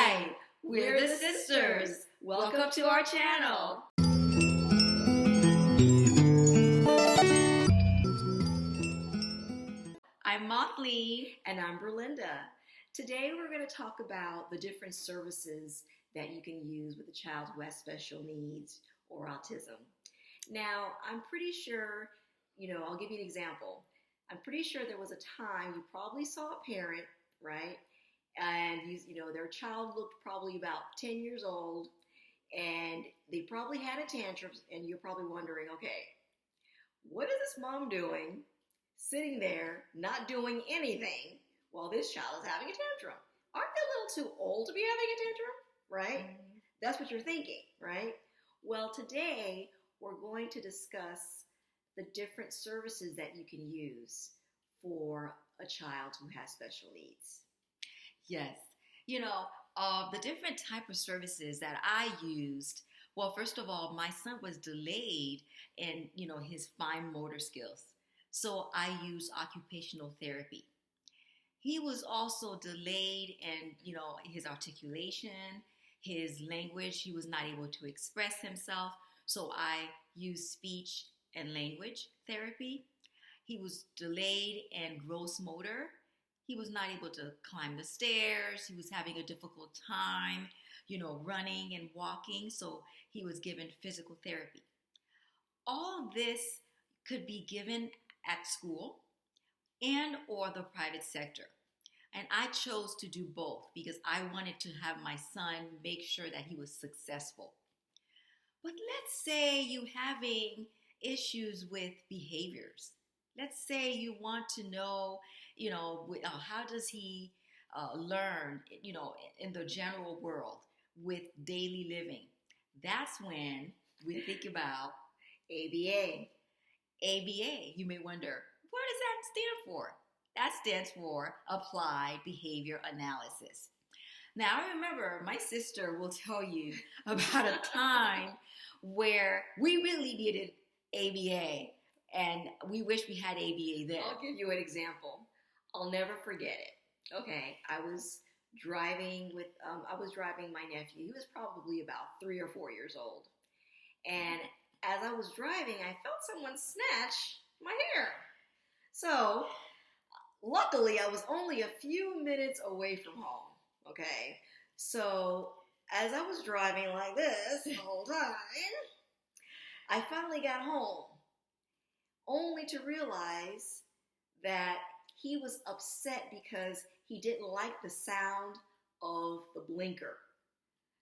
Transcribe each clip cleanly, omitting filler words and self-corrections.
Hi, we're the sisters. Welcome to our channel. I'm Motley. And I'm Berlinda. Today we're going to talk about the different services that you can use with a child who has special needs or autism. Now, I'm pretty sure, I'll give you an example. I'm pretty sure there was a time you probably saw a parent, right? And their child looked probably about 10 years old, and they probably had a tantrum, and you're probably wondering, okay, what is this mom doing, sitting there, not doing anything, while this child is having a tantrum? Aren't they a little too old to be having a tantrum, right? Mm-hmm. That's what you're thinking, right? Well, today we're going to discuss the different services that you can use for a child who has special needs. Yes. The different type of services that I used, well, first of all, my son was delayed in, his fine motor skills. So I used occupational therapy. He was also delayed in, his articulation, his language. He was not able to express himself. So I used speech and language therapy. He was delayed in gross motor. He was not able to climb the stairs. He was having a difficult time, running and walking. So he was given physical therapy. All this could be given at school and or the private sector. And I chose to do both because I wanted to have my son make sure that he was successful. But let's say you're having issues with behaviors. Let's say you want to know, how does he learn, in the general world with daily living. That's when we think about ABA. ABA, you may wonder, what does that stand for? That stands for Applied Behavior Analysis. Now, I remember my sister will tell you about a time where we really needed ABA. And we wish we had ABA then. I'll give you an example. I'll never forget it. Okay, I was driving my nephew. He was probably about 3 or 4 years old. And as I was driving, I felt someone snatch my hair. So, luckily, I was only a few minutes away from home. Okay, so as I was driving like this the whole time, I finally got home, only to realize that he was upset because he didn't like the sound of the blinker.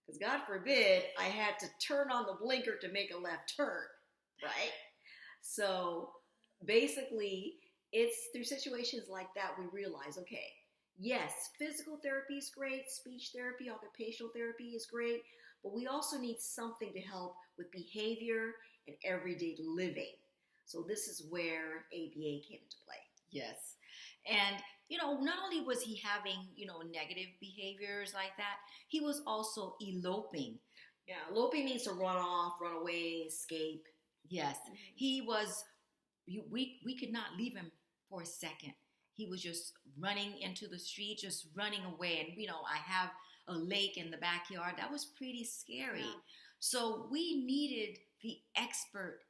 Because God forbid I had to turn on the blinker to make a left turn, right? So basically, it's through situations like that we realize, okay, yes, physical therapy is great, speech therapy, occupational therapy is great, but we also need something to help with behavior and everyday living. So this is where ABA came into play. Yes. And, not only was he having, negative behaviors like that, he was also eloping. Yeah, eloping means to run off, run away, escape. Yes. Mm-hmm. He was, we could not leave him for a second. He was just running into the street, just running away. And, I have a lake in the backyard. That was pretty scary. Yeah. So we needed the expert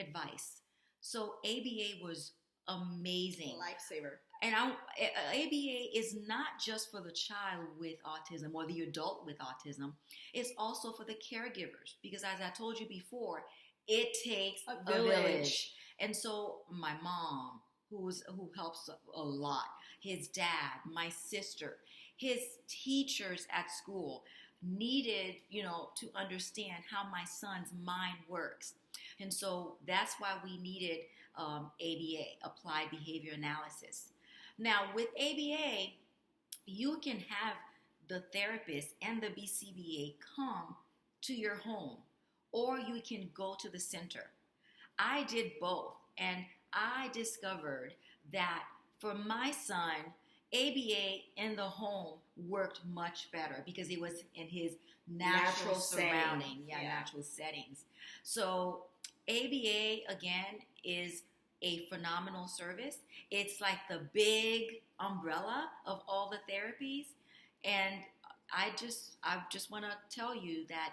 advice. So ABA was amazing. Lifesaver. And ABA is not just for the child with autism or the adult with autism. It's also for the caregivers. Because as I told you before, it takes a village. And so my mom, who helps a lot, his dad, my sister, his teachers at school needed, to understand how my son's mind works. And so that's why we needed ABA, Applied Behavior Analysis. Now, with ABA, you can have the therapist and the BCBA come to your home, or you can go to the center. I did both, and I discovered that for my son, ABA in the home worked much better because it was in his natural surrounding, natural settings. So ABA, again, is a phenomenal service. It's like the big umbrella of all the therapies. And I just want to tell you that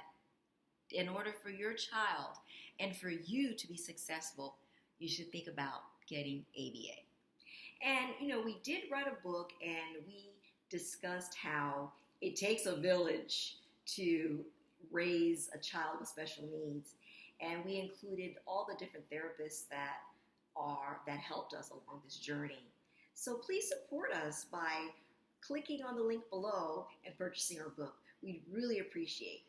in order for your child and for you to be successful, you should think about getting ABA. And, we did write a book and we discussed how it takes a village to raise a child with special needs. And we included all the different therapists that helped us along this journey. So please support us by clicking on the link below and purchasing our book. We'd really appreciate.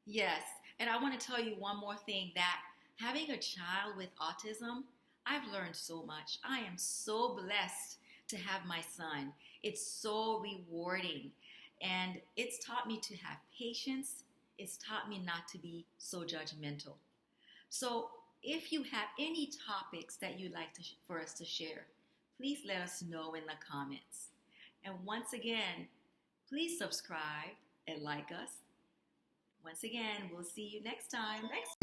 Yes, and I want to tell you one more thing, that having a child with autism, I've learned so much. I am so blessed to have my son. It's so rewarding, and it's taught me to have patience. It's taught me not to be so judgmental. So if you have any topics that you'd like for us to share, please let us know in the comments. And once again, please subscribe and like us. Once again, we'll see you next time. Next